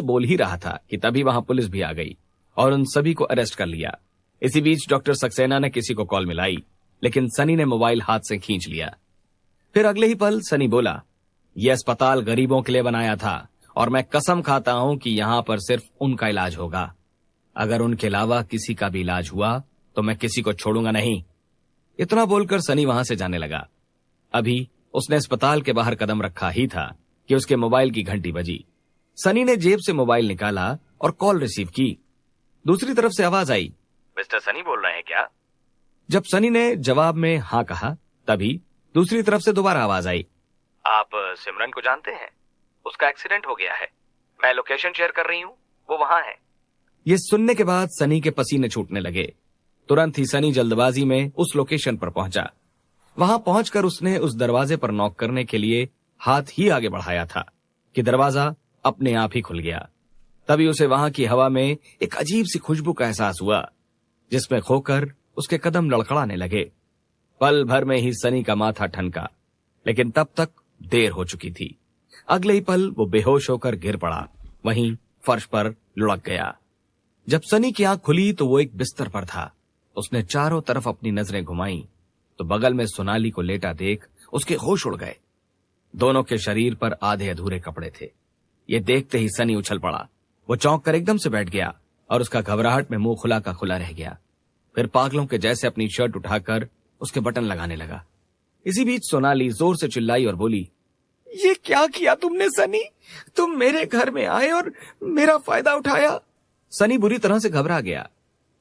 बोल ही रहा था कि तभी वहां पुलिस भी आ गई और उन सभी को अरेस्ट कर लिया। इसी बीच डॉक्टर सक्सेना ने किसी को कॉल मिलाई, लेकिन सनी ने मोबाइल हाथ से खींच लिया। फिर अगले ही पल सनी बोला, यह अस्पताल गरीबों के लिए बनाया था और मैं कसम खाता हूं कि यहां पर सिर्फ उनका इलाज होगा। अगर उनके अलावा किसी का भी इलाज हुआ तो मैं किसी को छोड़ूंगा नहीं। इतना बोलकर सनी वहां से जाने लगा। अभी उसने अस्पताल के बाहर कदम रखा ही था कि उसके मोबाइल की घंटी बजी। सनी ने जेब से मोबाइल निकाला और कॉल रिसीव की। दूसरी तरफ से आवाज आई, मिस्टर सनी बोल रहे हैं क्या? जब सनी ने जवाब में हां कहा, तभी दूसरी तरफ से दोबारा आवाज आई, आप सिमरन को जानते हैं? उसका एक्सीडेंट हो गया है। मैं लोकेशन शेयर कर रही हूं, वो वहां है। ये सुनने के बाद सनी के पसीने छूटने लगे। तुरंत ही सनी जल्दबाजी में उस लोकेशन पर पहुंचा। वहां पहुंचकर उसने उस दरवाजे पर नॉक करने के लिए हाथ ही आगे बढ़ाया था कि दरवाजा अपने आप ही खुल गया। तभी उसे वहां की हवा में एक अजीब सी खुशबू का एहसास हुआ, जिसमें खोकर उसके कदम लड़खड़ाने लगे। पल भर में ही सनी का माथा ठनका, लेकिन तब तक देर हो चुकी थी। अगले ही पल वो बेहोश होकर गिर पड़ा, वहीं फर्श पर लुढ़क गया। जब सनी की आंख खुली तो वो एक बिस्तर पर था। उसने चारों तरफ अपनी नजरें घुमाई तो बगल में सोनाली को लेटा देख उसके होश उड़ गए। दोनों के शरीर पर आधे अधूरे कपड़े थे। ये देखते ही सनी उछल पड़ा। वो चौंक कर एकदम से बैठ गया और उसका घबराहट में मुंह खुला का खुला रह गया। फिर पागलों के जैसे अपनी शर्ट उठाकर उसके बटन लगाने लगा। इसी बीच सोनाली जोर से चिल्लाई और बोली, ये क्या किया तुमने सनी? तुम मेरे घर में आए और मेरा फायदा उठाया। सनी बुरी तरह से घबरा गया।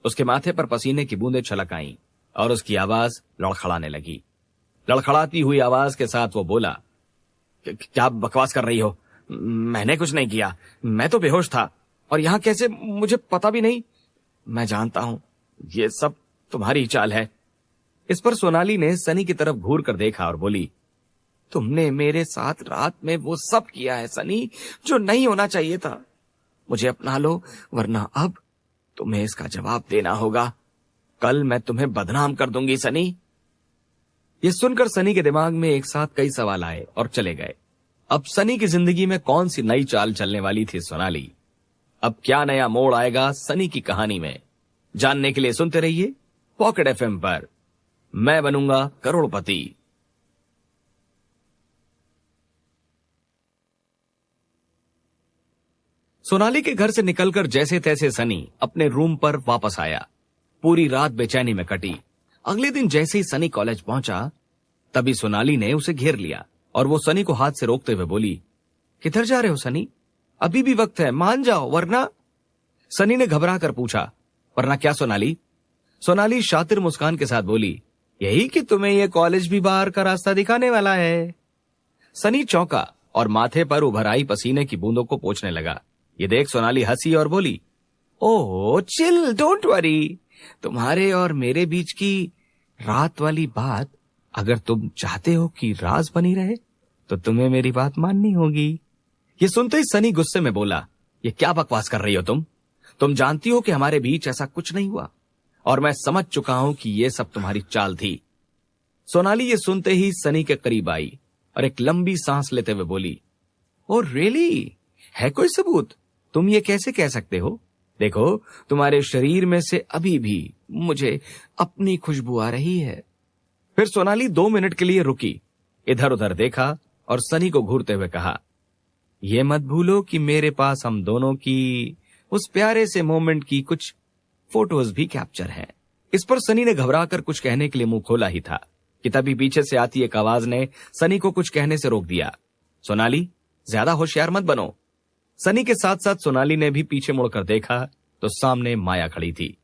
उसके माथे पर पसीने की बूंदें छलक आईं और उसकी आवाज लड़खड़ाने लगी। लड़खड़ाती हुई आवाज के साथ वो बोला, क्या बकवास कर रही हो? मैंने कुछ नहीं किया। मैं तो बेहोश था और यहां कैसे, मुझे पता भी नहीं। मैं जानता हूं ये सब तुम्हारी चाल है। इस पर सोनाली ने सनी की तरफ घूर कर देखा और बोली, तुमने मेरे साथ रात में वो सब किया है सनी, जो नहीं होना चाहिए था। मुझे अपना लो, वरना अब तुम्हें इसका जवाब देना होगा। कल मैं तुम्हें बदनाम कर दूंगी सनी। ये सुनकर सनी के दिमाग में एक साथ कई सवाल आए और चले गए। अब सनी की जिंदगी में कौन सी नई चाल चलने वाली थी सोनाली? अब क्या नया मोड़ आएगा सनी की कहानी में? जानने के लिए सुनते रहिए पॉकेट एफएम पर मैं बनूंगा करोड़पति। सोनाली के घर से निकलकर जैसे तैसे सनी अपने रूम पर वापस आया। पूरी रात बेचैनी में कटी। अगले दिन जैसे ही सनी कॉलेज पहुंचा, तभी सोनाली ने उसे घेर लिया और वो सनी को हाथ से रोकते हुए बोली, किधर जा रहे हो सनी? अभी भी वक्त है, मान जाओ वरना। सनी ने घबरा कर पूछा, वरना क्या सोनाली? सोनाली शातिर मुस्कान के साथ बोली, यही कि तुम्हें यह कॉलेज भी बाहर का रास्ता दिखाने वाला है। सनी चौंका और माथे पर उभर आई पसीने की बूंदों को पोंछने लगा। ये देख सोनाली हंसी और बोली, ओह चिल, डोंट वरी। तुम्हारे और मेरे बीच की रात वाली बात अगर तुम चाहते हो कि राज बनी रहे तो तुम्हें मेरी बात माननी होगी। ये सुनते ही सनी गुस्से में बोला, ये क्या बकवास कर रही हो तुम जानती हो कि हमारे बीच ऐसा कुछ नहीं हुआ और मैं समझ चुका हूं कि ये सब तुम्हारी चाल थी। सोनाली ये सुनते ही सनी के करीब आई और एक लंबी सांस लेते हुए बोली, ओ रियली? है कोई सबूत? तुम ये कैसे कह सकते हो? देखो, तुम्हारे शरीर में से अभी भी मुझे अपनी खुशबू आ रही है। फिर सोनाली 2 मिनट के लिए रुकी, इधर उधर देखा और सनी को घूरते हुए कहा, ये मत भूलो कि मेरे पास हम दोनों की उस प्यारे से मोमेंट की कुछ फोटोज भी कैप्चर हैं। इस पर सनी ने घबराकर कुछ कहने के लिए मुंह खोला ही था कि तभी पीछे से आती एक आवाज ने सनी को कुछ कहने से रोक दिया, सोनाली ज्यादा होशियार मत बनो। सनी के साथ साथ सोनाली ने भी पीछे मुड़कर देखा तो सामने माया खड़ी थी।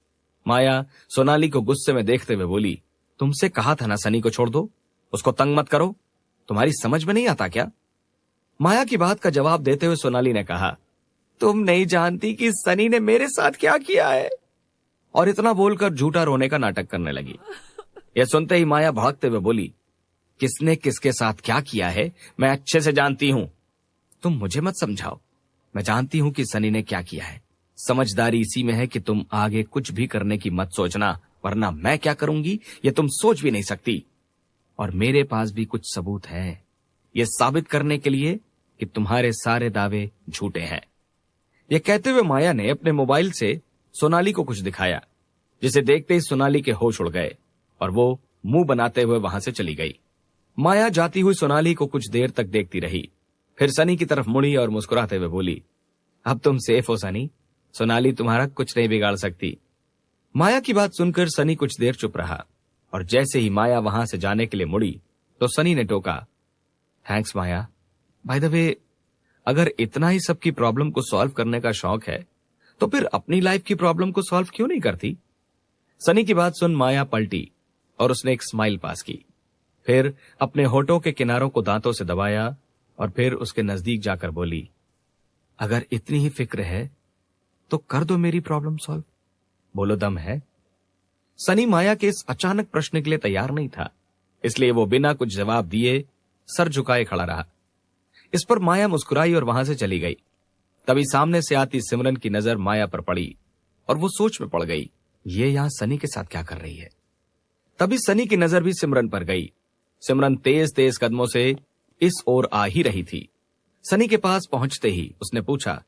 माया सोनाली को गुस्से में देखते हुए बोली, तुमसे कहा था ना सनी को छोड़ दो, उसको तंग मत करो, तुम्हारी समझ में नहीं आता क्या? माया की बात का जवाब देते हुए सोनाली ने कहा, तुम नहीं जानती कि सनी ने मेरे साथ क्या किया है। और इतना बोलकर झूठा रोने का नाटक करने लगी। यह सुनते ही माया भागते हुए बोली, किसने किसके साथ क्या किया है मैं अच्छे से जानती हूं। तुम मुझे मत समझाओ, मैं जानती हूं कि सनी ने क्या किया है। समझदारी इसी में है कि तुम आगे कुछ भी करने की मत सोचना, वरना मैं क्या करूंगी ये तुम सोच भी नहीं सकती। और मेरे पास भी कुछ सबूत है, ये साबित करने के लिए कि तुम्हारे सारे दावे झूठे हैं। ये कहते हुए माया ने अपने मोबाइल से सोनाली को कुछ दिखाया, जिसे देखते ही सोनाली के होश उड़ गए और वो मुंह बनाते हुए वहां से चली गई। माया जाती हुई सोनाली को कुछ देर तक देखती रही, फिर सनी की तरफ मुड़ी और मुस्कुराते हुए बोली, अब तुम सेफ हो सनी, सोनाली तुम्हारा कुछ नहीं बिगाड़ सकती। माया की बात सुनकर सनी कुछ देर चुप रहा और जैसे ही माया वहां से जाने के लिए मुड़ी तो सनी ने टोका, thanks Maya, by the way अगर इतना ही सबकी प्रॉब्लम को सॉल्व करने का शौक है तो फिर अपनी लाइफ की प्रॉब्लम को सॉल्व क्यों नहीं करती। सनी की बात सुन माया पलटी और उसने एक स्माइल पास की, फिर अपने होठों के किनारों को दांतों से दबाया और फिर उसके नजदीक जाकर बोली, अगर इतनी ही फिक्र है तो कर दो मेरी प्रॉब्लम सॉल्व, बोलो दम है। सनी माया के इस अचानक प्रश्न के लिए तैयार नहीं था, इसलिए वो बिना कुछ जवाब दिए सर झुकाए खड़ा रहा। इस पर माया मुस्कुराई और वहां से चली गई। तभी सामने से आती सिमरन की नजर माया पर पड़ी और वो सोच में पड़ गई, ये यहां सनी के साथ क्या कर रही है। तभी सनी की नजर भी सिमरन पर गई। सिमरन तेज तेज कदमों से इस ओर आ ही रही थी। सनी के पास पहुंचते ही उसने पूछा,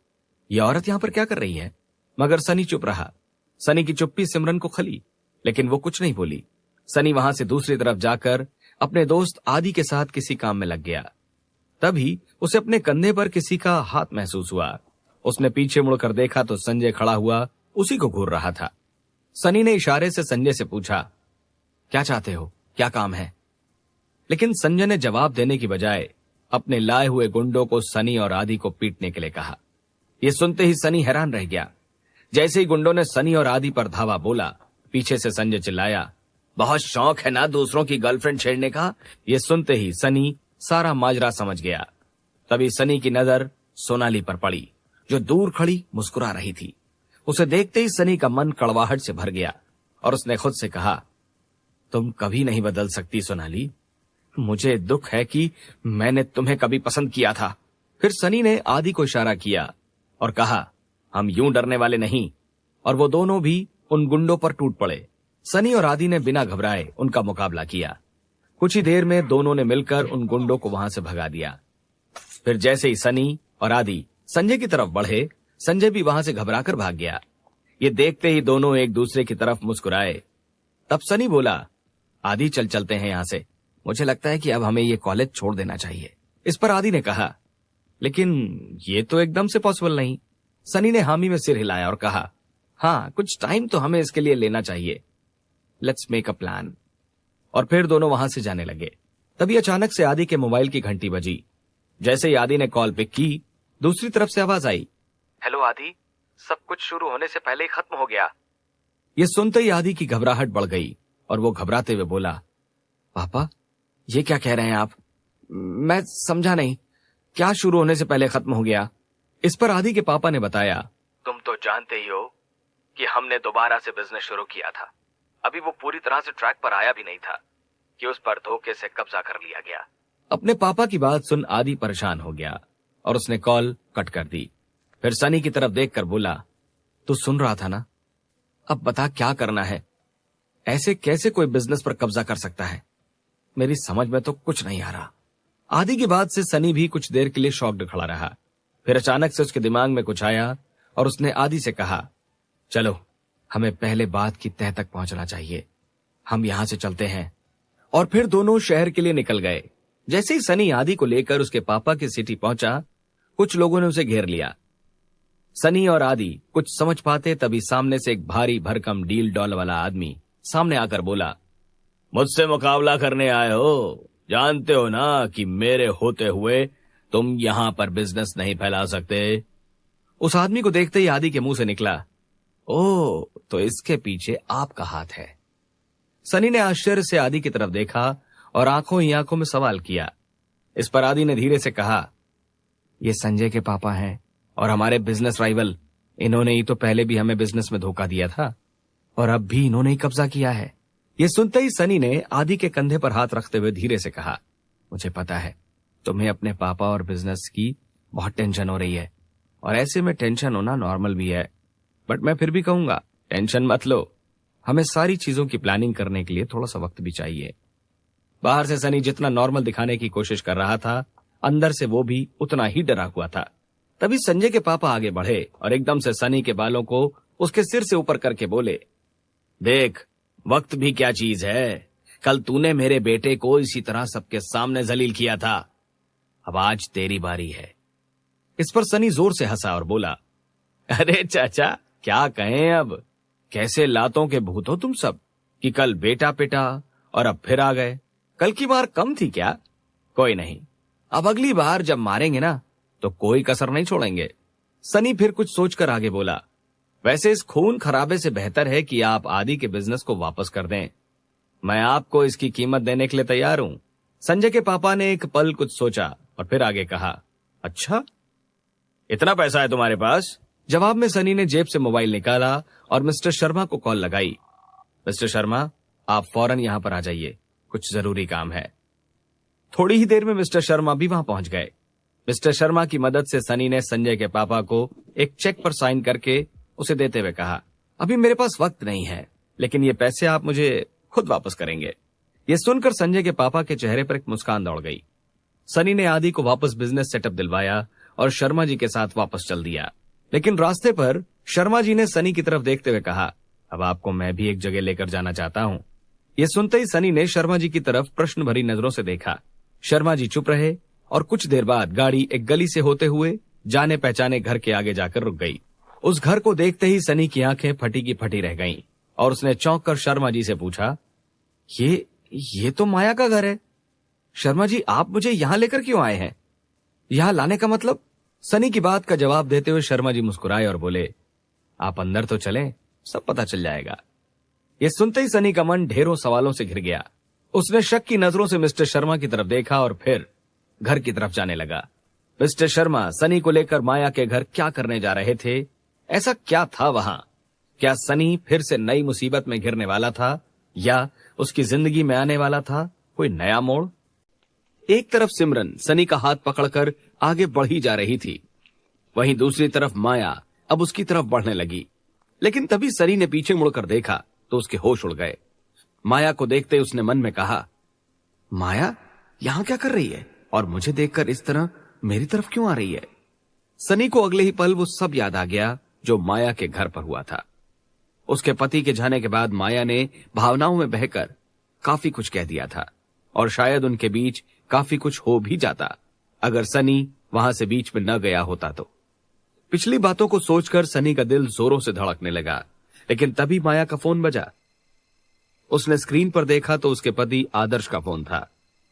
यह औरत यहां पर क्या कर रही है। मगर सनी चुप रहा। सनी की चुप्पी सिमरन को खली, लेकिन वो कुछ नहीं बोली। सनी वहां से दूसरी तरफ जाकर अपने दोस्त आदि के साथ किसी काम में लग गया। तभी उसे अपने कंधे पर किसी का हाथ महसूस हुआ। उसने पीछे मुड़कर देखा तो संजय खड़ा हुआ उसी को घूर रहा था। सनी ने इशारे से संजय से पूछा, क्या चाहते हो, क्या काम है। लेकिन संजय ने जवाब देने की बजाय अपने लाए हुए गुंडों को सनी और आदि को पीटने के लिए कहा। यह सुनते ही सनी हैरान रह गया। जैसे ही गुंडों ने सनी और आदि पर धावा बोला, पीछे से संजय चिल्लाया, बहुत शौक है ना दूसरों की गर्लफ्रेंड छेड़ने का। यह सुनते ही सनी सारा माजरा समझ गया। तभी सनी की नजर सोनाली पर पड़ी, जो दूर खड़ी मुस्कुरा रही थी। उसे देखते ही सनी का मन कड़वाहट से भर गया और उसने खुद से कहा, तुम कभी नहीं बदल सकती सोनाली, मुझे दुख है कि मैंने तुम्हें कभी पसंद किया था। फिर सनी ने आदि को इशारा किया और कहा, हम यूं डरने वाले नहीं, और वो दोनों भी उन गुंडों पर टूट पड़े। सनी और आदि ने बिना घबराए उनका मुकाबला किया। कुछ ही देर में दोनों ने मिलकर उन गुंडों को वहां से भगा दिया। फिर जैसे ही सनी और आदि संजय की तरफ बढ़े, संजय भी वहां से घबराकर भाग गया। ये देखते ही दोनों एक दूसरे की तरफ मुस्कुराए। तब सनी बोला, आदि चल चलते हैं यहां से, मुझे लगता है कि अब हमें ये कॉलेज छोड़ देना चाहिए। इस पर आदि ने कहा, लेकिन ये तो एकदम से पॉसिबल नहीं। सनी ने हामी में सिर हिलाया और कहा, हाँ कुछ टाइम तो हमें इसके लिए लेना चाहिए, लेट्स मेक अ प्लान। और फिर दोनों वहां से जाने लगे। तभी अचानक से आदि के मोबाइल की घंटी बजी। जैसे ही आदि ने कॉल पिक की, दूसरी तरफ से आवाज आई, हेलो आदि, सब कुछ शुरू होने से पहले ही खत्म हो गया। ये सुनते ही आदि की घबराहट बढ़ गई और वो घबराते हुए बोला, पापा ये क्या कह रहे हैं आप, मैं समझा नहीं, क्या शुरू होने से पहले खत्म हो गया। इस पर आदि के पापा ने बताया, तुम तो जानते ही हो कि हमने दोबारा से बिजनेस शुरू किया था। अभी वो पूरी तरह से ट्रैक पर आया भी नहीं था कि उस पर धोखे से कब्जा कर लिया गया। अपने पापा की बात सुन आदि परेशान हो गया और उसने कॉल कट कर दी। फिर सनी की तरफ देखकर बोला, तू सुन रहा था ना, अब बता क्या करना है। ऐसे कैसे कोई बिजनेस पर कब्जा कर सकता है, मेरी समझ में तो कुछ नहीं आ रहा। आदि की बात से सनी भी कुछ देर के लिए शॉक्ड खड़ा रहा। फिर अचानक से उसके दिमाग में कुछ आया और उसने आदि से कहा, चलो हमें पहले बात की तह तक पहुंचना चाहिए, हम यहां से चलते हैं। और फिर दोनों शहर के लिए निकल गए। जैसे ही सनी आदि को लेकर उसके पापा की सिटी पहुंचा, कुछ लोगों ने उसे घेर लिया। सनी और आदि कुछ समझ पाते तभी सामने से एक भारी भरकम डील डॉल वाला आदमी सामने आकर बोला, मुझसे मुकाबला करने आए हो, जानते हो ना कि मेरे होते हुए तुम यहां पर बिजनेस नहीं फैला सकते। उस आदमी को देखते ही आदि के मुंह से निकला, ओह तो इसके पीछे आपका हाथ है। सनी ने आश्चर्य से आदि की तरफ देखा और आंखों ही आंखों में सवाल किया। इस पर आदि ने धीरे से कहा, ये संजय के पापा हैं और हमारे बिजनेस राइवल। इन्होंने ही तो पहले भी हमें बिजनेस में धोखा दिया था और अब भी इन्होंने ही कब्जा किया है। ये सुनते ही सनी ने आदि के कंधे पर हाथ रखते हुए धीरे से कहा, मुझे पता है तुम्हें अपने पापा और बिजनेस की बहुत टेंशन हो रही है और ऐसे में टेंशन होना नॉर्मल भी है, बट मैं फिर भी कहूंगा टेंशन मत लो, हमें सारी चीजों की प्लानिंग करने के लिए थोड़ा सा वक्त भी चाहिए। बाहर से सनी जितना नॉर्मल दिखाने की कोशिश कर रहा था, अंदर से वो भी उतना ही डरा हुआ था। तभी संजय के पापा आगे बढ़े और एकदम से सनी के बालों को उसके सिर से ऊपर करके बोले, देख, वक्त भी क्या चीज है। कल तूने मेरे बेटे को इसी तरह सबके सामने जलील किया था, अब आज तेरी बारी है। इस पर सनी जोर से हंसा और बोला, अरे चाचा, क्या कहें अब, कैसे लातों के भूत हो तुम सब कि कल बेटा पिटा और अब फिर आ गए। कल की बार कम थी क्या? कोई नहीं, अब अगली बार जब मारेंगे ना तो कोई कसर नहीं छोड़ेंगे। सनी फिर कुछ सोचकर आगे बोला, वैसे इस खून खराबे से बेहतर है कि आप आदि के बिजनेस को वापस कर दें। मैं आपको इसकी कीमत देने के लिए तैयार हूं। संजय के पापा ने एक पल कुछ सोचा और फिर आगे कहा, अच्छा, इतना पैसा है तुम्हारे पास? जवाब में सनी ने जेब से मोबाइल निकाला और मिस्टर शर्मा को कॉल लगाई। मिस्टर शर्मा, आप फौरन यहां पर आ जाइए, कुछ जरूरी काम है। थोड़ी ही देर में मिस्टर शर्मा भी वहां पहुंच गए। मिस्टर शर्मा की मदद से सनी ने संजय के पापा को एक चेक पर साइन करके उसे देते हुए कहा, अभी मेरे पास वक्त नहीं है, लेकिन ये पैसे आप मुझे खुद वापस करेंगे। ये सुनकर संजय के पापा के चेहरे पर एक मुस्कान दौड़ गई। सनी ने आदि को वापस बिजनेस सेटअप दिलवाया और शर्मा जी के साथ वापस चल दिया। लेकिन रास्ते पर शर्मा जी ने सनी की तरफ देखते हुए कहा, अब आपको मैं भी एक जगह लेकर जाना चाहता हूं। ये सुनते ही सनी ने शर्मा जी की तरफ प्रश्न भरी नजरों से देखा। शर्मा जी चुप रहे और कुछ देर बाद गाड़ी एक गली से होते हुए जाने पहचाने घर के आगे जाकर रुक गई। उस घर को देखते ही सनी की आंखें फटी की फटी रह गईं और उसने चौंक कर शर्मा जी से पूछा, ये तो माया का घर है। शर्मा जी, आप मुझे यहां लेकर क्यों आए हैं? यहां लाने का मतलब? सनी की बात का जवाब देते हुए शर्मा जी मुस्कुराए और बोले, आप अंदर तो चलें, सब पता चल जाएगा। ये सुनते ही सनी का मन ढेरों सवालों से घिर गया। उसने शक की नजरों से मिस्टर शर्मा की तरफ देखा और फिर घर की तरफ जाने लगा। मिस्टर शर्मा सनी को लेकर माया के घर क्या करने जा रहे थे? ऐसा क्या था वहां? क्या सनी फिर से नई मुसीबत में घिरने वाला था या उसकी जिंदगी में आने वाला था कोई नया मोड़? एक तरफ सिमरन सनी का हाथ पकड़कर आगे बढ़ी जा रही थी, वहीं दूसरी तरफ माया अब उसकी तरफ बढ़ने लगी। लेकिन तभी सनी ने पीछे मुड़कर देखा तो उसके होश उड़ गए। माया को देखते उसने मन में कहा, माया यहां क्या कर रही है और मुझे देखकर इस तरह मेरी तरफ क्यों आ रही है? सनी को अगले ही पल वो सब याद आ गया जो माया के घर पर हुआ था। उसके पति के जाने के बाद माया ने भावनाओं में बहकर काफी कुछ कह दिया था और शायद उनके बीच काफी कुछ हो भी जाता अगर सनी वहां से बीच में न गया होता तो। पिछली बातों को सोचकर सनी का दिल जोरों से धड़कने लगा। लेकिन तभी माया का फोन बजा। उसने स्क्रीन पर देखा तो उसके पति आदर्श का फोन था।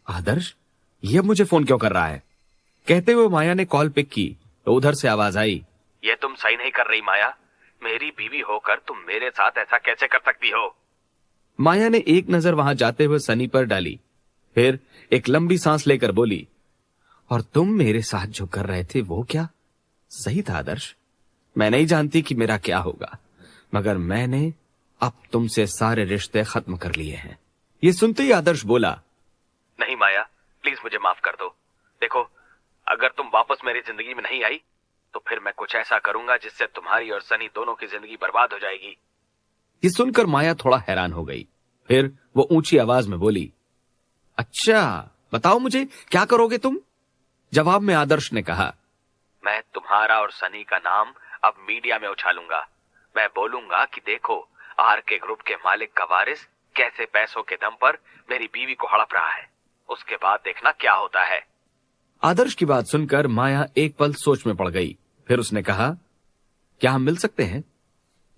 आदर्श, ये मुझे फोन क्यों कर रहा है? कहते हुए माया ने कॉल पिक की तो उधर से आवाज आई, ये तुम सही नहीं कर रही माया, मेरी बीवी होकर तुम मेरे साथ ऐसा कैसे कर सकती हो? माया ने एक नजर वहां जाते हुए सनी पर डाली, फिर एक लंबी सांस लेकर बोली, और तुम मेरे साथ जो कर रहे थे वो क्या सही था आदर्श? मैं नहीं जानती कि मेरा क्या होगा, मगर मैंने अब तुमसे सारे रिश्ते खत्म कर लिए हैं। ये सुनते ही आदर्श बोला, नहीं माया, प्लीज मुझे माफ कर दो। देखो, अगर तुम वापस मेरी जिंदगी में नहीं आई तो फिर मैं कुछ ऐसा करूंगा जिससे तुम्हारी और सनी दोनों की जिंदगी बर्बाद हो जाएगी। ये सुनकर माया थोड़ा हैरान हो गई। फिर वो ऊंची आवाज में बोली, अच्छा बताओ मुझे क्या करोगे तुम? जवाब में आदर्श ने कहा, मैं तुम्हारा और सनी का नाम अब मीडिया में उछालूंगा। मैं बोलूंगा कि देखो, आर के ग्रुप के मालिक का वारिस कैसे पैसों के दम पर मेरी बीवी को हड़प रहा है। उसके बाद देखना क्या होता है। आदर्श की बात सुनकर माया एक पल सोच में पड़ गई। फिर उसने कहा, क्या हम मिल सकते हैं?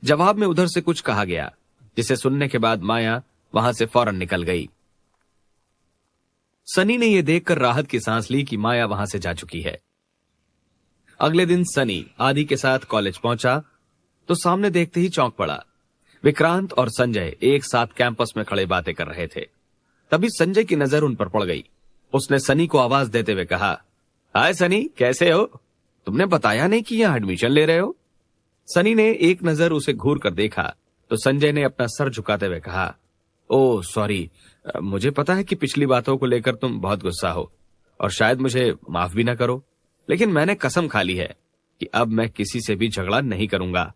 जवाब में उधर से कुछ कहा गया, जिसे सुनने के बाद माया वहां से फौरन निकल गई। सनी ने यह देखकर राहत की सांस ली कि माया वहां से जा चुकी है। अगले दिन सनी आदि के साथ कॉलेज पहुंचा तो सामने देखते ही चौंक पड़ा। विक्रांत और संजय एक साथ कैंपस में खड़े बातें कर रहे थे। तभी संजय की नजर उन पर पड़ गई। उसने सनी को आवाज देते हुए कहा, हाय सनी, कैसे हो? तुमने बताया नहीं कि यहां एडमिशन ले रहे हो। सनी ने एक नजर उसे घूर कर देखा तो संजय ने अपना सर झुकाते हुए कहा, ओह सॉरी, मुझे पता है कि पिछली बातों को लेकर तुम बहुत गुस्सा हो और शायद मुझे माफ भी ना करो, लेकिन मैंने कसम खा ली है कि अब मैं किसी से भी झगड़ा नहीं करूंगा।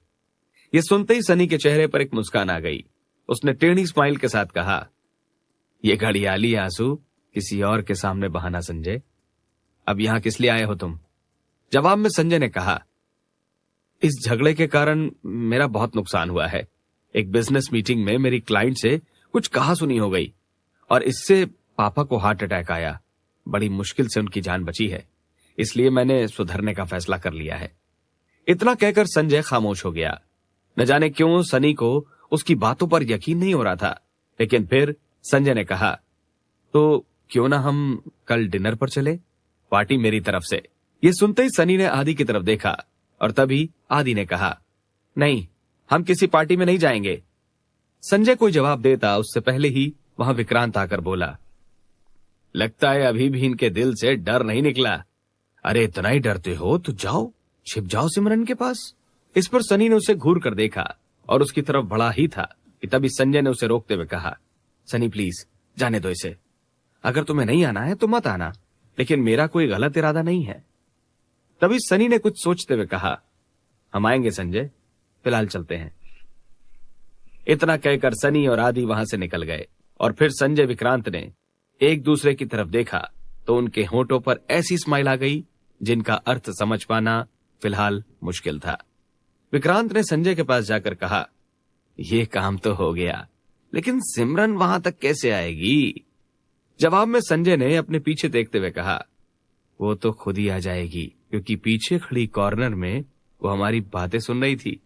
ये सुनते ही सनी के चेहरे पर एक मुस्कान आ गई। उसने टेढ़ी स्माइल के साथ कहा, ये घड़ियाली आंसू किसी और के सामने बहाना संजय। अब यहां किस लिए आए हो तुम? जवाब में संजय ने कहा, इस झगड़े के कारण मेरा बहुत नुकसान हुआ है। एक बिजनेस मीटिंग में मेरी क्लाइंट से कुछ कहासुनी हो गई और इससे पापा को हार्ट अटैक आया। बड़ी मुश्किल से उनकी जान बची है, इसलिए मैंने सुधरने का फैसला कर लिया है। इतना कहकर संजय खामोश हो गया। न जाने क्यों सनी को उसकी बातों पर यकीन नहीं हो रहा था, लेकिन फिर संजय ने कहा, तो क्यों ना हम कल डिनर पर चले, पार्टी मेरी तरफ से। ये सुनते ही सनी ने आदि की तरफ देखा और तभी आदि ने कहा, नहीं, हम किसी पार्टी में नहीं जाएंगे। संजय कोई जवाब देता उससे पहले ही वहां विक्रांत आकर बोला, लगता है अभी भी इनके दिल से डर नहीं निकला। अरे इतना ही डरते हो तो जाओ, छिप जाओ सिमरन के पास। इस पर सनी ने उसे घूर कर देखा और उसकी तरफ बढ़ा ही था कि तभी संजय ने उसे रोकते हुए कहा, सनी प्लीज जाने दो इसे। अगर तुम्हें नहीं आना है तो मत आना, लेकिन मेरा कोई गलत इरादा नहीं है। तभी सनी ने कुछ सोचते हुए कहा, हम आएंगे संजय, फिलहाल चलते हैं। इतना कहकर सनी और आदि वहां से निकल गए और फिर संजय विक्रांत ने एक दूसरे की तरफ देखा तो उनके होंठों पर ऐसी स्माइल आ गई जिनका अर्थ समझ पाना फिलहाल मुश्किल था। विक्रांत ने संजय के पास जाकर कहा, यह काम तो हो गया, लेकिन सिमरन वहां तक कैसे आएगी? जवाब में संजय ने अपने पीछे देखते हुए कहा, वो तो खुद ही आ जाएगी, क्योंकि पीछे खड़ी कॉर्नर में वो हमारी बातें सुन रही थी।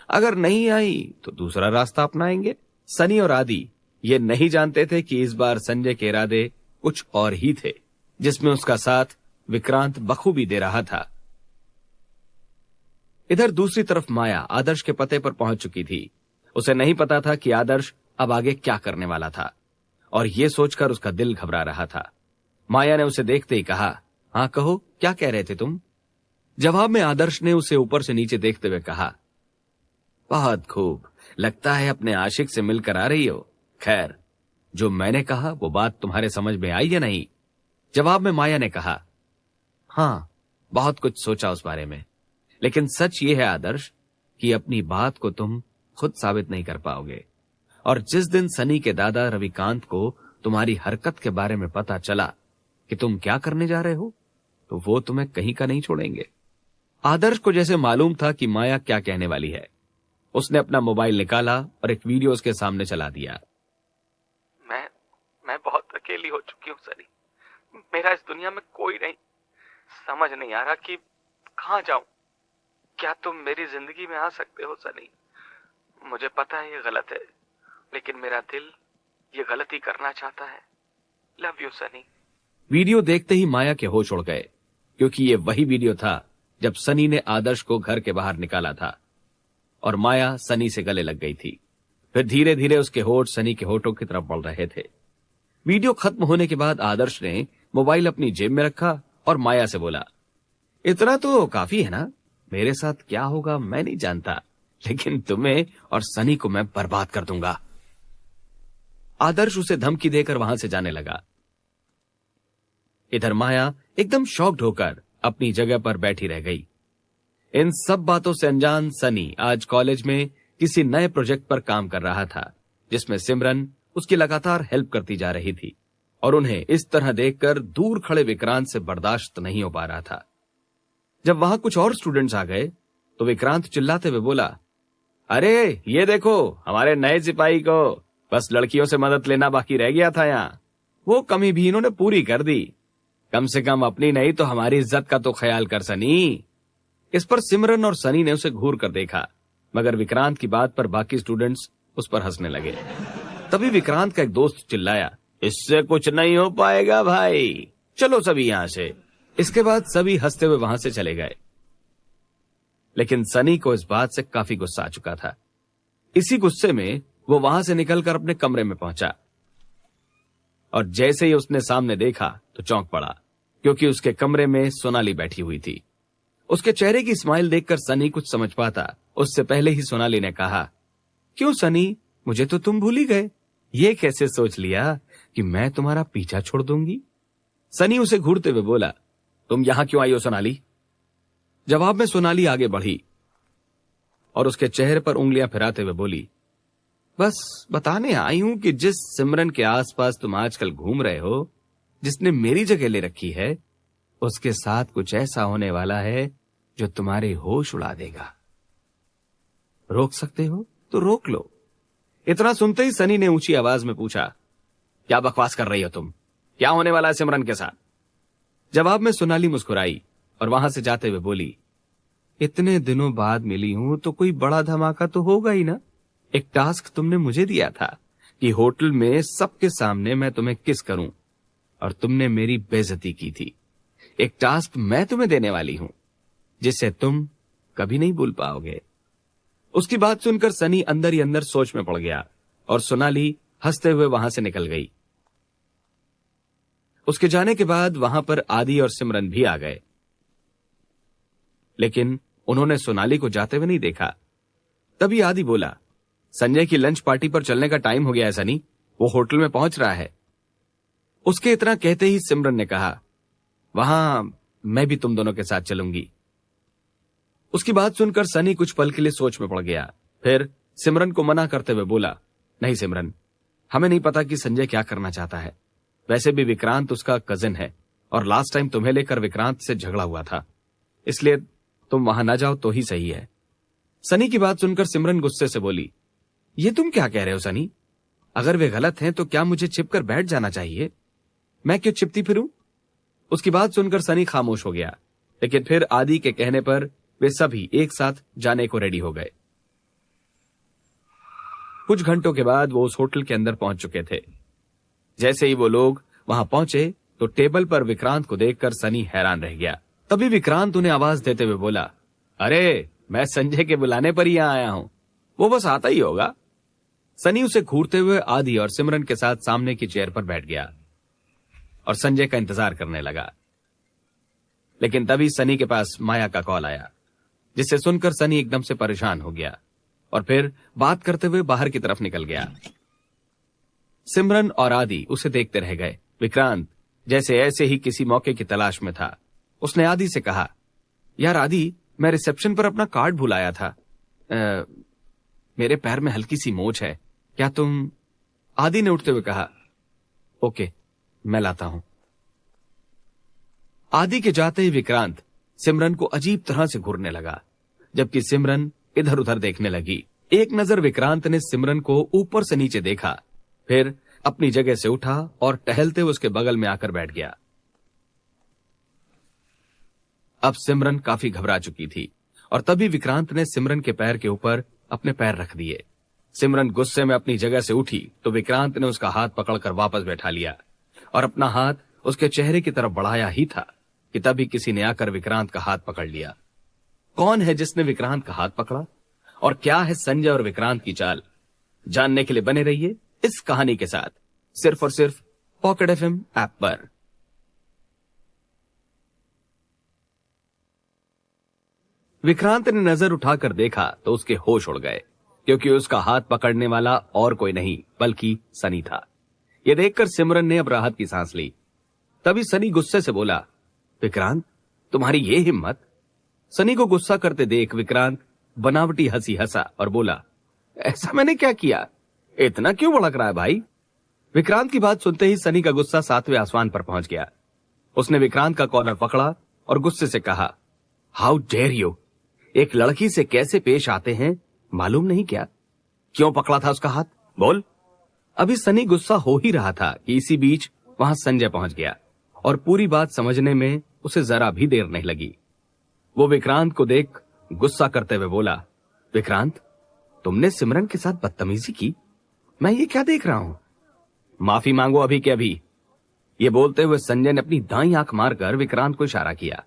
अगर नहीं आई तो दूसरा रास्ता अपनाएंगे। सनी और आदि ये नहीं जानते थे कि इस बार संजय के इरादे कुछ और ही थे, जिसमें उसका साथ विक्रांत बखूबी दे रहा था। इधर दूसरी तरफ माया आदर्श के पते पर पहुंच चुकी थी। उसे नहीं पता था कि आदर्श अब आगे क्या करने वाला था और ये सोचकर उसका दिल घबरा रहा था। माया ने उसे देखते ही कहा, हाँ कहो, क्या कह रहे थे तुम? जवाब में आदर्श ने उसे ऊपर से नीचे देखते हुए कहा, बहुत खूब, लगता है अपने आशिक से मिलकर आ रही हो। खैर, जो मैंने कहा वो बात तुम्हारे समझ में आई या नहीं? जवाब में माया ने कहा, हाँ, बहुत कुछ सोचा उस बारे में, लेकिन सच ये है आदर्श कि अपनी बात को तुम खुद साबित नहीं कर पाओगे। और जिस दिन सनी के दादा रविकांत को तुम्हारी हरकत के बारे में पता चला कि तुम क्या करने जा रहे हो, तो वो तुम्हें कहीं का नहीं छोड़ेंगे। आदर्श को जैसे मालूम था कि माया क्या कहने वाली है। उसने अपना मोबाइल निकाला और एक वीडियो उसके सामने चला दिया। मैं बहुत अकेली हो चुकी हूँ सनी। मेरा इस दुनिया में कोई नहीं। समझ नहीं आ रहा कि कहाँ जाऊं। क्या तुम मेरी जिंदगी में आ सकते हो सनी? मुझे पता है ये गलत है, लेकिन मेरा दिल ये गलती करना चाहता है। Love you Sunny. वीडियो देखते ही माया के होश उड़ गए, क्योंकि ये वही वीडियो था जब सनी ने आदर्श को घर के बाहर निकाला था और माया सनी से गले लग गई थी। फिर धीरे धीरे उसके होठ सनी के होठों की तरफ बढ़ रहे थे। वीडियो खत्म होने के बाद आदर्श ने मोबाइल अपनी जेब में रखा और माया से बोला, इतना तो काफी है ना? मेरे साथ क्या होगा मैं नहीं जानता, लेकिन तुम्हें और सनी को मैं बर्बाद कर दूंगा। आदर्श उसे धमकी देकर वहां से जाने लगा। इधर माया एकदम शॉक्ड होकर अपनी जगह पर बैठी रह गई। इन सब बातों से अनजान सनी आज कॉलेज में किसी नए प्रोजेक्ट पर काम कर रहा था, जिसमें सिमरन उसकी लगातार हेल्प करती जा रही थी और उन्हें इस तरह देखकर दूर खड़े विक्रांत से बर्दाश्त नहीं हो पा रहा था। जब वहां कुछ और स्टूडेंट्स आ गए तो विक्रांत चिल्लाते हुए बोला, अरे ये देखो हमारे नए सिपाही को, बस लड़कियों से मदद लेना बाकी रह गया था यहाँ, वो कमी भी इन्होंने पूरी कर दी। कम से कम अपनी नहीं तो हमारी इज्जत का तो ख्याल कर सनी। इस पर सिमरन और सनी ने उसे घूर कर देखा, मगर विक्रांत की बात पर बाकी स्टूडेंट्स उस पर हंसने लगे। तभी विक्रांत का एक दोस्त चिल्लाया, इससे कुछ नहीं हो पाएगा भाई, चलो सभी यहां से। इसके बाद सभी हंसते हुए वहां से चले गए, लेकिन सनी को इस बात से काफी गुस्सा आ चुका था। इसी गुस्से में वो वहां से निकलकर अपने कमरे में पहुंचा और जैसे ही उसने सामने देखा तो चौंक पड़ा, क्योंकि उसके कमरे में सोनाली बैठी हुई थी। उसके चेहरे की स्माइल देखकर सनी कुछ समझ पाता उससे पहले ही सोनाली ने कहा, क्यों सनी, मुझे तो तुम भूल ही गए। ये कैसे सोच लिया कि मैं तुम्हारा पीछा छोड़ दूंगी? सनी उसे घूरते हुए बोला, तुम यहां क्यों आई हो सोनाली? जवाब में सोनाली आगे बढ़ी और उसके चेहरे पर उंगलियां फिराते हुए बोली, बस बताने आई हूं कि जिस सिमरन के आसपास तुम आजकल घूम रहे हो, जिसने मेरी जगह ले रखी है, उसके साथ कुछ ऐसा होने वाला है जो तुम्हारे होश उड़ा देगा। रोक सकते हो तो रोक लो। इतना सुनते ही सनी ने ऊंची आवाज में पूछा, क्या बकवास कर रही हो तुम? क्या होने वाला है सिमरन के साथ? जवाब में सोनाली मुस्कुराई और वहां से जाते हुए बोली, इतने दिनों बाद मिली हूं तो कोई बड़ा धमाका तो होगा ही ना। एक टास्क तुमने मुझे दिया था कि होटल में सबके सामने मैं तुम्हें किस करूं, और तुमने मेरी बेइज्जती की थी। एक टास्क मैं तुम्हें देने वाली हूं जिसे तुम कभी नहीं भूल पाओगे। उसकी बात सुनकर सनी अंदर ही अंदर सोच में पड़ गया और सोनाली हंसते हुए वहां से निकल गई। उसके जाने के बाद वहां पर आदि और सिमरन भी आ गए, लेकिन उन्होंने सोनाली को जाते हुए नहीं देखा। तभी आदि बोला, संजय की लंच पार्टी पर चलने का टाइम हो गया है सनी, वो होटल में पहुंच रहा है। उसके इतना कहते ही सिमरन ने कहा, वहां मैं भी तुम दोनों के साथ चलूंगी। उसकी बात सुनकर सनी कुछ पल के लिए सोच में पड़ गया। फिर सिमरन को मना करते हुए बोला, नहीं सिमरन, हमें नहीं पता कि संजय क्या करना चाहता है। वैसे भी विक्रांत उसका कजिन है और लास्ट टाइम तुम्हें लेकर विक्रांत से झगड़ा हुआ था, इसलिए तुम वहां ना जाओ तो ही सही है। सनी की बात सुनकर सिमरन गुस्से से बोली, ये तुम क्या कह रहे हो सनी? अगर वे गलत हैं तो क्या मुझे छिपकर बैठ जाना चाहिए? मैं क्यों छिपती फिरूं? उसकी बात सुनकर सनी खामोश हो गया, लेकिन फिर आदि के कहने पर वे सभी एक साथ जाने को रेडी हो गए। कुछ घंटों के बाद वो उस होटल के अंदर पहुंच चुके थे। जैसे ही वो लोग वहां पहुंचे तो टेबल पर विक्रांत को देखकर सनी हैरान रह गया। तभी विक्रांत उन्हें आवाज देते हुए बोला, अरे मैं संजय के बुलाने पर ही यहां आया हूं, वो बस आता ही होगा। सनी उसे घूरते हुए आदि और सिमरन के साथ सामने की चेयर पर बैठ गया और संजय का इंतजार करने लगा। लेकिन तभी सनी के पास माया का कॉल आया, जिसे सुनकर सनी एकदम से परेशान हो गया और फिर बात करते हुए बाहर की तरफ निकल गया। सिमरन और आदि उसे देखते रह गए। विक्रांत जैसे ऐसे ही किसी मौके की तलाश में था। उसने आदि से कहा, यार आदि, मैं रिसेप्शन पर अपना कार्ड भुलाया था। मेरे पैर में हल्की सी मोच है, क्या तुम? आदि ने उठते हुए कहा, ओके मैं लाता हूं। आदि के जाते ही विक्रांत सिमरन को अजीब तरह से घूरने लगा, जबकि सिमरन इधर उधर देखने लगी। एक नजर विक्रांत ने सिमरन को ऊपर से नीचे देखा, फिर अपनी जगह से उठा और टहलते हुए उसके बगल में आकर बैठ गया। अब सिमरन काफी घबरा चुकी थी और तभी विक्रांत ने सिमरन के पैर के ऊपर अपने पैर रख दिए। सिमरन गुस्से में अपनी जगह से उठी तो विक्रांत ने उसका हाथ पकड़कर वापस बैठा लिया और अपना हाथ उसके चेहरे की तरफ बढ़ाया ही था कि तभी किसी ने आकर विक्रांत का हाथ पकड़ लिया। कौन है जिसने विक्रांत का हाथ पकड़ा और क्या है संजय और विक्रांत की चाल, जानने के लिए बने रहिए इस कहानी के साथ, सिर्फ और सिर्फ पॉकेट एफएम ऐप पर। विक्रांत ने नजर उठाकर देखा तो उसके होश उड़ गए, क्योंकि उसका हाथ पकड़ने वाला और कोई नहीं बल्कि सनी था। यह देखकर सिमरन ने अब राहत की सांस ली। तभी सनी गुस्से से बोला, विक्रांत तुम्हारी ये हिम्मत? सनी को गुस्सा करते देख विक्रांत बनावटी हंसी हंसा और बोला, ऐसा मैंने क्या किया? इतना क्यों भड़क रहा है भाई? विक्रांत की बात सुनते ही सनी का गुस्सा 7वें आसमान पर पहुंच गया। उसने विक्रांत का कॉलर पकड़ा और गुस्से से कहा, हाउ डेयर यू, एक लड़की से कैसे पेश आते हैं मालूम नहीं क्या? क्यों पकड़ा था उसका हाथ, बोल। अभी सनी गुस्सा हो ही रहा था कि इसी बीच वहां संजय पहुंच गया और पूरी बात समझने में उसे जरा भी देर नहीं लगी। वो विक्रांत को देख गुस्सा करते हुए बोला, विक्रांत तुमने सिमरन के साथ बदतमीजी की, मैं ये क्या देख रहा हूं? माफी मांगो अभी के अभी। ये बोलते हुए संजय ने अपनी दाईं आंख मारकर विक्रांत को इशारा किया।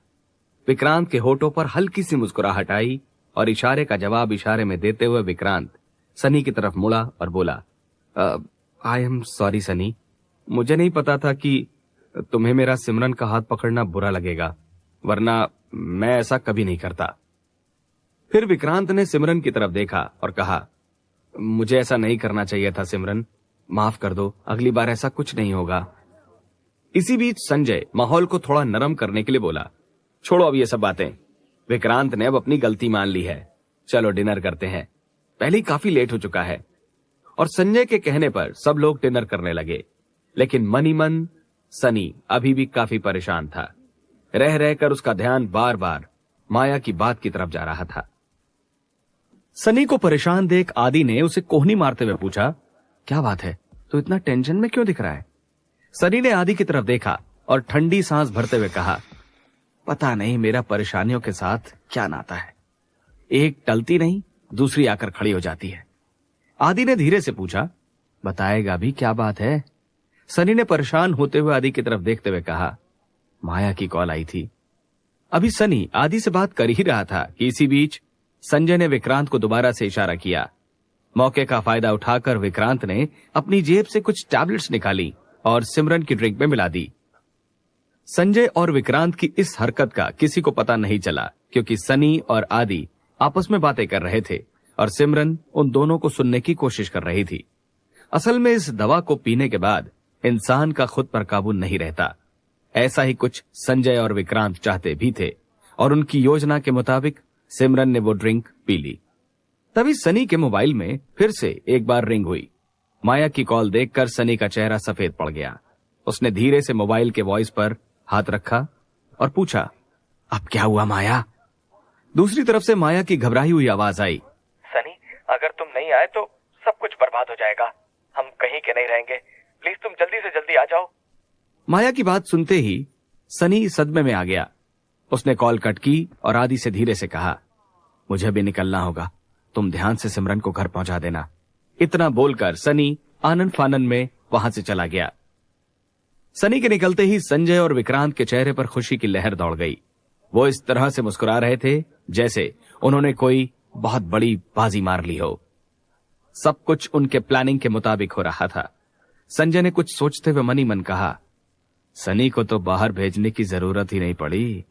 विक्रांत के होठों पर हल्की सी मुस्कुराहट आई और इशारे का जवाब इशारे में देते हुए विक्रांत सनी की तरफ मुड़ा और बोला, आई एम सॉरी सनी, मुझे नहीं पता था कि तुम्हें मेरा सिमरन का हाथ पकड़ना बुरा लगेगा, वरना मैं ऐसा कभी नहीं करता। फिर विक्रांत ने सिमरन की तरफ देखा और कहा, मुझे ऐसा नहीं करना चाहिए था सिमरन, माफ कर दो, अगली बार ऐसा कुछ नहीं होगा। इसी बीच संजय माहौल को थोड़ा नरम करने के लिए बोला, छोड़ो अब ये सब बातें, विक्रांत ने अब अपनी गलती मान ली है, चलो डिनर करते हैं, पहले ही काफी लेट हो चुका है। और संजय के कहने पर सब लोग डिनर करने लगे, लेकिन मन ही मन सनी अभी भी काफी परेशान था। रह रहकर उसका ध्यान बार बार माया की बात की तरफ जा रहा था। सनी को परेशान देख आदि ने उसे कोहनी मारते हुए पूछा, क्या बात है, तू इतना टेंशन में क्यों दिख रहा है? सनी ने आदि की तरफ देखा और ठंडी सांस भरते हुए कहा, पता नहीं मेरा परेशानियों के साथ क्या नाता है, एक टलती नहीं दूसरी आकर खड़ी हो जाती है। आदि ने धीरे से पूछा, बताएगा भी क्या बात है? सनी ने परेशान होते हुए आदि की तरफ देखते हुए कहा, माया की कॉल आई थी। अभी सनी आदि से बात कर ही रहा था कि इसी बीच संजय ने विक्रांत को दोबारा से इशारा किया। मौके का फायदा उठाकर विक्रांत ने अपनी जेब से कुछ टैबलेट्स निकाली और सिमरन की ड्रिंक में मिला दी। संजय और विक्रांत की इस हरकत का किसी को पता नहीं चला, क्योंकि सनी और आदि आपस में बातें कर रहे थे और सिमरन उन दोनों को सुनने की कोशिश कर रही थी। असल में इस दवा को पीने के बाद इंसान का खुद पर काबू नहीं रहता। ऐसा ही कुछ संजय और विक्रांत चाहते भी थे और उनकी योजना के मुताबिक सिमरन ने वो ड्रिंक पी ली। तभी सनी के मोबाइल में फिर से एक बार रिंग हुई। माया की कॉल देखकर सनी का चेहरा सफेद पड़ गया। उसने धीरे से मोबाइल के वॉइस पर हाथ रखा और पूछा, अब क्या हुआ माया? दूसरी तरफ से माया की घबराई हुई आवाज आई, सनी, अगर तुम नहीं आए तो सब कुछ बर्बाद हो जाएगा। हम कहीं के नहीं रहेंगे। प्लीज तुम जल्दी से जल्दी आ जाओ। माया की बात सुनते ही सनी सदमे में आ गया। उसने कॉल कट की और आदि से धीरे से कहा, मुझे भी निकलना होगा, तुम ध्यान से सिमरन को घर पहुंचा देना। इतना बोलकर सनी आनंद फानन में वहां से चला गया। सनी के निकलते ही संजय और विक्रांत के चेहरे पर खुशी की लहर दौड़ गई। वो इस तरह से मुस्कुरा रहे थे जैसे उन्होंने कोई बहुत बड़ी बाजी मार ली हो। सब कुछ उनके प्लानिंग के मुताबिक हो रहा था। संजय ने कुछ सोचते हुए मन ही मन कहा, सनी को तो बाहर भेजने की जरूरत ही नहीं पड़ी।